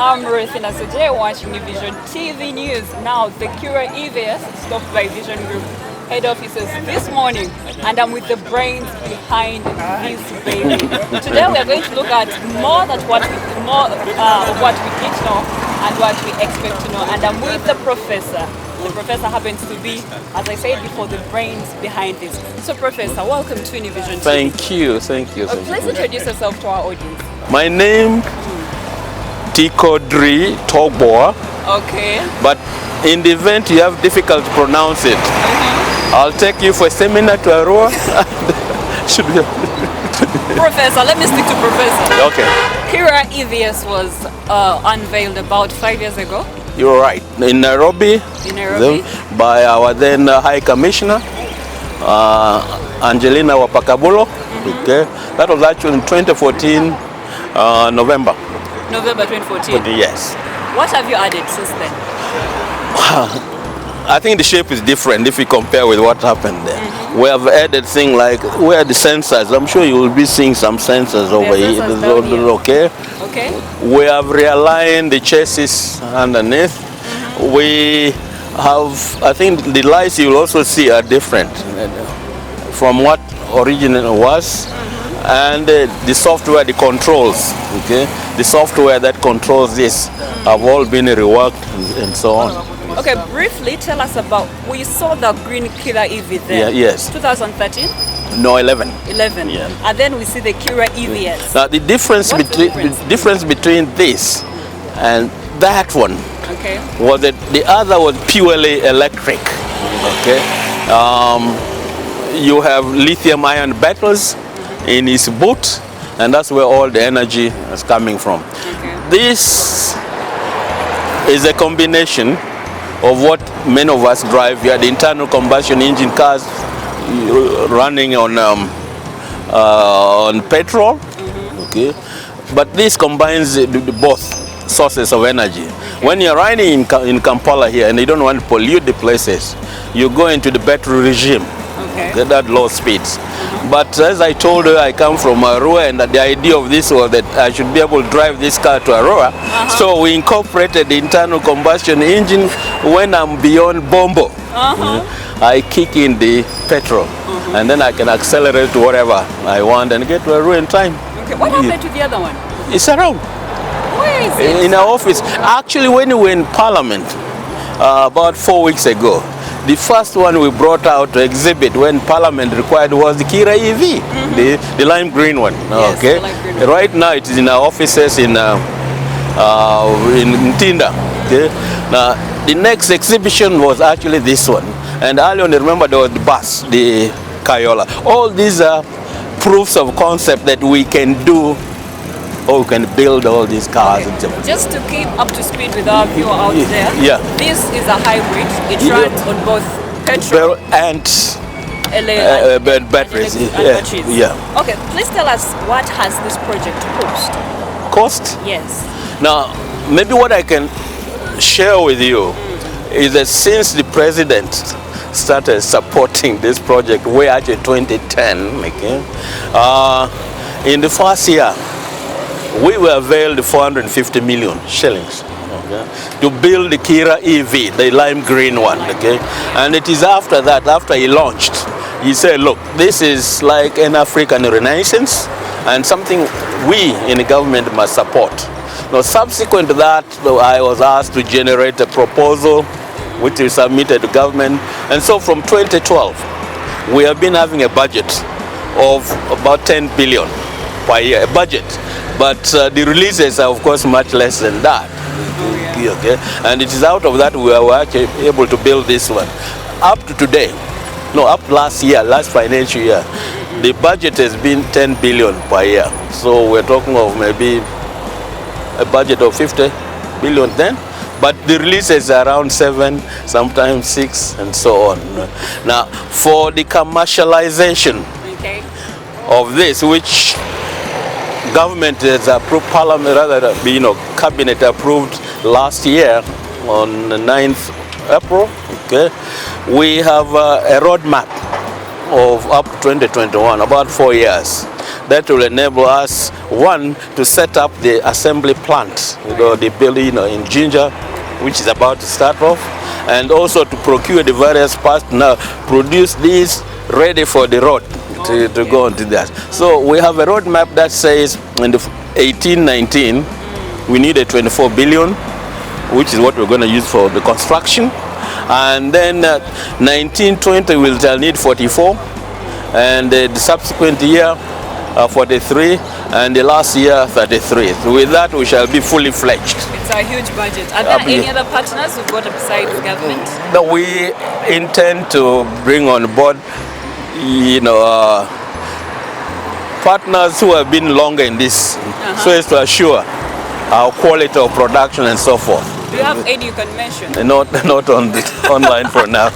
I'm Ruthina Sujay watching the Vision TV News. Now, the Kiira EVS stopped by Vision Group head offices this morning, and I'm with the brains behind this baby. Today we are going to look at more of what we did know and what we expect to know. And I'm with the professor. The professor happens to be, as I said before, the brains behind this. So, Professor, welcome to Univision TV. Thank you. Please introduce yourself to our audience. My name Tikodri Togboa. Okay. But in the event you have difficult to pronounce it, I'll take you for a seminar to Arua. Should be. Professor, let me stick to Professor. Okay. Kiira EVS was unveiled about 5 years ago. You're right. In Nairobi. By our then High Commissioner, Angelina Wapakabulo. Okay. That was actually in 2014, November. November 2014? Yes. What have you added since then? I think the shape is different if you compare with what happened there. We have added things like, where are the sensors? I'm sure you will be seeing some sensors over here. Okay. We have realigned the chassis underneath. We have, I think the lights you will also see are different from what originally was. And the software, the controls, the software that controls this have all been reworked and so on. Okay, briefly tell us about, we saw the green Kiira EV there. Yes. 2013? No, 11. 11. Yeah. And then we see the Kiira EVS. Now the difference between this and that one was that the other was purely electric. You have lithium-ion batteries in his boot, and that's where all the energy is coming from. This is a combination of what many of us drive here, the internal combustion engine cars running on petrol. But this combines both sources of energy. When you're riding in Kampala here and you don't want to pollute the places, you go into the battery regime. Get that low speeds. But as I told you, I come from Arua, and the idea of this was that I should be able to drive this car to Arua. So we incorporated the internal combustion engine. When I'm beyond Bombo, I kick in the petrol, and then I can accelerate to whatever I want and get to Arua in time. What happened to the other one? It's around. Where is it? In our office. Actually, when we were in Parliament about 4 weeks ago, the first one we brought out to exhibit when Parliament required was the Kiira EV, the lime green one. Yes, the lime green one. Right now it is in our offices in Ntinda. Now the next exhibition was actually this one, and earlier on, remember there was the bus, the Kayola. All these are proofs of concept that we can do. Or we can build all these cars. Just to keep up to speed with our viewer out there, this is a hybrid. It runs on both petrol and batteries. Okay, please tell us, what has this project cost? Yes. Now, maybe what I can share with you is that since the president started supporting this project way out in 2010, in the first year, we were availed 450 million shillings to build the Kiira EV, the lime green one. And it is after that, after he launched, he said, look, this is like an African renaissance and something we in the government must support. Now, subsequent to that, I was asked to generate a proposal which we submitted to government. And so from 2012, we have been having a budget of about 10 billion per year, a budget. But the releases are, of course, much less than that. And it is out of that we were actually able to build this one. Up to today, up last year, last financial year, the budget has been 10 billion per year. So we're talking of maybe a budget of 50 billion then. But the releases are around 7, sometimes 6, and so on. Now, for the commercialization of this, which government has approved, Parliament rather, Cabinet approved last year on the 9th April. We have a roadmap of up to 2021, about 4 years. that will enable us, one, to set up the assembly plant, the building in Ginger, which is about to start off, and also to procure the various parts now, produce these ready for the road to go into that. So we have a roadmap that says in the 1819 we need a 24 billion, which is what we're going to use for the construction, and then 1920 we'll need 44, and the subsequent year 43, and the last year 33. So with that we shall be fully fledged. It's a huge budget. Are there any other partners we've got besides government? No, we intend to bring on board, partners who have been longer in this, so as to assure our quality of production and so forth. Do you have any you can mention? Not on the online for now.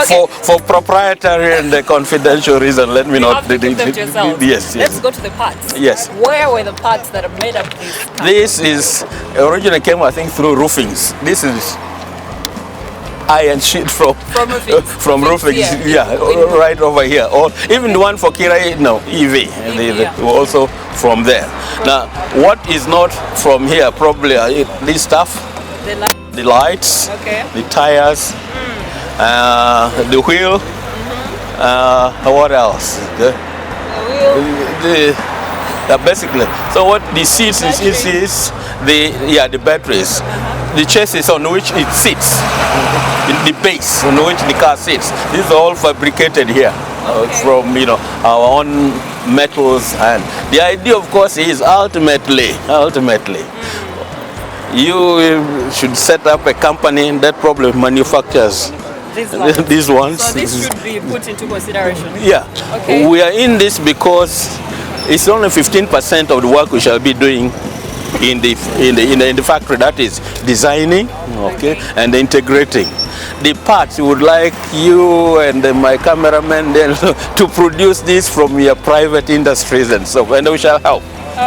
Okay. For proprietary and confidential reason, let me not. Keep them to yourself. Yes. Let's go to the parts. Yes. Where were the parts that have made up this car? This is originally came, I think, through roofings. This is iron sheet from roofing. Yeah, right over here. Or even the one for Kiira EV, also from there. Now, what is not from here? Probably this stuff. The lights, the tires, the wheel. What else? The wheel. Basically, so what the seats is the batteries, the chassis on which it sits, the base on which the car sits. These are all fabricated here from our own metals, and the idea, of course, is ultimately you should set up a company that probably manufactures these ones. So this should be put into consideration. Yeah. Okay. We are in this because it's only 15% of the work we shall be doing in the factory, that is designing, and integrating. The parts, we would like you and my cameraman then to produce this from your private industries and so on, and we shall help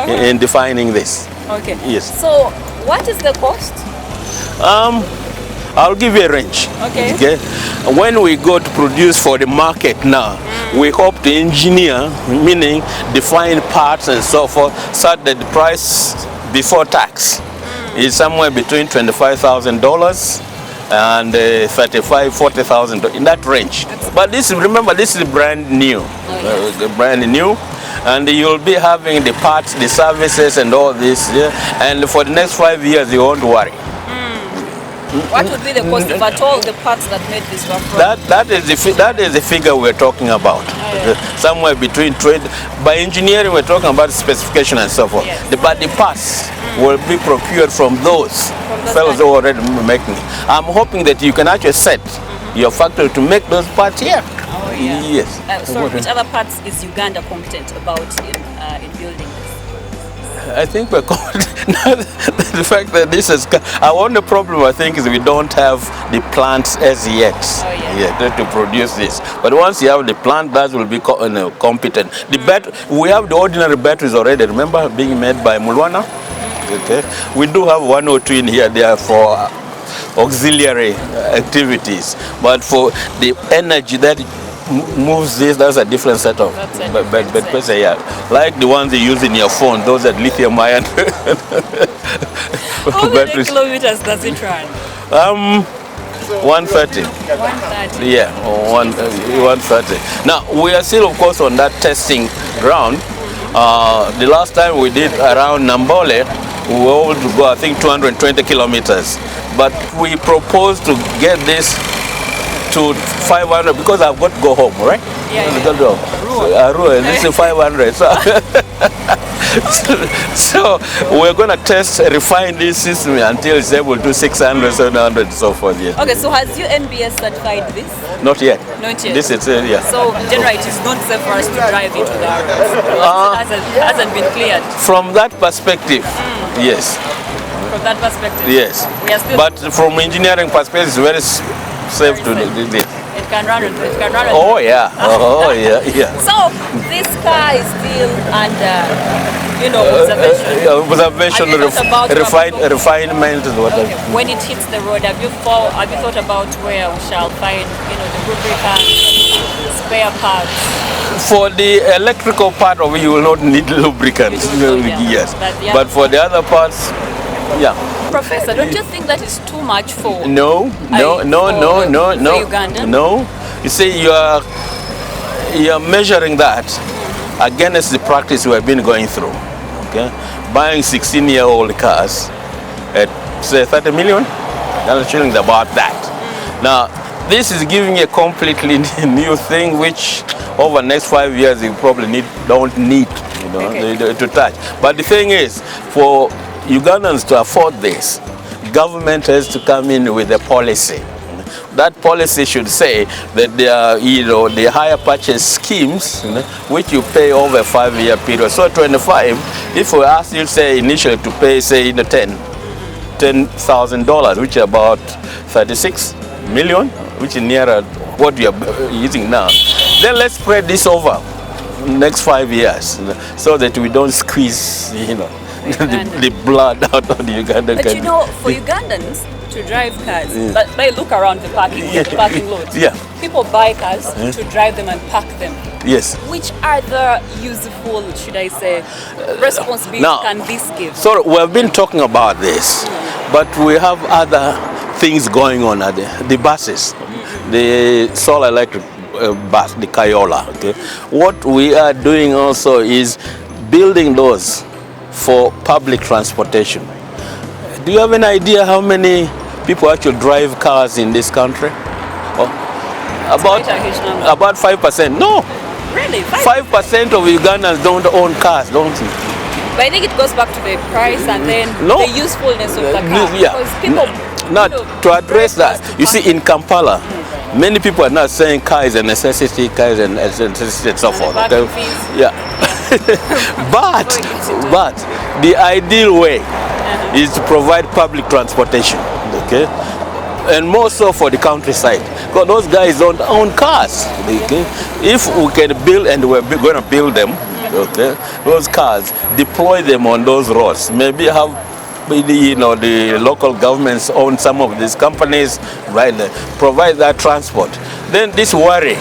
in defining this. Okay. Yes. So what is the cost? I'll give you a range. Okay. When we go to produce for the market now, we hope to engineer, meaning define parts and so forth, so that the price before tax is somewhere between $25,000 and $40,000, in that range. But remember, this is brand new, and you'll be having the parts, the services, and all this. And for the next 5 years, you won't worry. What would be the cost if at all the parts that made this were from? That is the figure we're talking about. Somewhere between trade. By engineering, we're talking about specification and so forth. But the parts will be procured from those fellows who are already making. I'm hoping that you can actually set your factory to make those parts here. Yes. So which other parts is Uganda competent about in building this? I think we're the fact that this is our only problem, I think, is we don't have the plants as yet to produce this. But once you have the plant, that will be competent. We have the ordinary batteries already, remember, being made by Mulwana. We do have one or two in here. They are for auxiliary activities, but for the energy that moves this, that's a different set of like the ones you use in your phone, those are lithium ion. How many kilometers does it run? 130. 130. Yeah, 130. Now we are still, of course, on that testing ground. The last time we did around Nambole, we were able to go, I think, 220 kilometers. But we propose to get this to 500 because I've got to go home, right? This is 500. So we're going to test, refine this system until it's able to do 600, 700, and so forth. Yeah. Okay, so has your NBS certified this? Not yet. Not yet. This is So generally, it is not safe for us to drive into the roads. It hasn't been cleared. From that perspective, yes. From that perspective, yes. We are still. But from engineering perspective, it's very safe to do this. It can run. Oh yeah. Oh yeah. So this car is still under observation. Observation, Have you thought about refinement, and whatever. okay, when it hits the road, have you thought about where we shall find, the lubricants, spare parts? For the electrical part of it, you will not need lubricants. Yes, but for the other parts, yeah. Professor, don't you think that is too much for? No. For Uganda? No. You see, you are measuring that against the practice we have been going through. Okay, buying 16-year-old cars at say 30 million, that's shillings, about that. Now, this is giving a completely new thing, which over the next 5 years you probably don't need to touch. But the thing is, for Ugandans to afford this, government has to come in with a policy. That policy should say that there are, the higher purchase schemes, which you pay over a 5-year period. So 25, if we ask you, say, initially to pay, say, $10,000, which is about 36 million, which is nearer what you are using now, then let's spread this over next 5 years, so that we don't squeeze, the blood out of the Ugandan country. But for Ugandans to drive cars, but they look around the parking lot. Yeah. People buy cars to drive them and park them. Yes. Which are the useful, should I say, responsibility can this give? So we have been talking about this, but we have other things going on at the buses, the solar electric bus, the Kayola. Okay. What we are doing also is building those for public transportation. Do you have an idea how many people actually drive cars in this country? About 5%. No. Really? 5% of Ugandans don't own cars, don't you? But I think it goes back to the price and then the usefulness of the car. Yeah. Because people, to address that, you see, in Kampala, many people are not saying car is a necessity, and so forth. Okay? Yeah. but the ideal way is to provide public transportation, okay, and more so for the countryside, because those guys don't own cars. Okay? If we can build, and we're going to build them, okay, those cars, deploy them on those roads, maybe have the local governments own some of these companies, right, provide that transport. Then this worry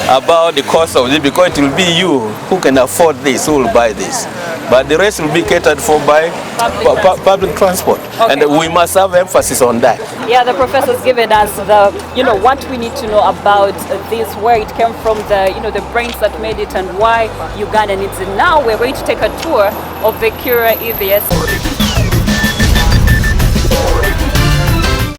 about the cost of it, because it will be you who can afford this, who will buy this. But the rest will be catered for by public transport. Okay. And we must have emphasis on that. Yeah, the professor's given us what we need to know about this, where it came from, the brains that made it and why Uganda needs it. Now we're going to take a tour of the Kiira EVS.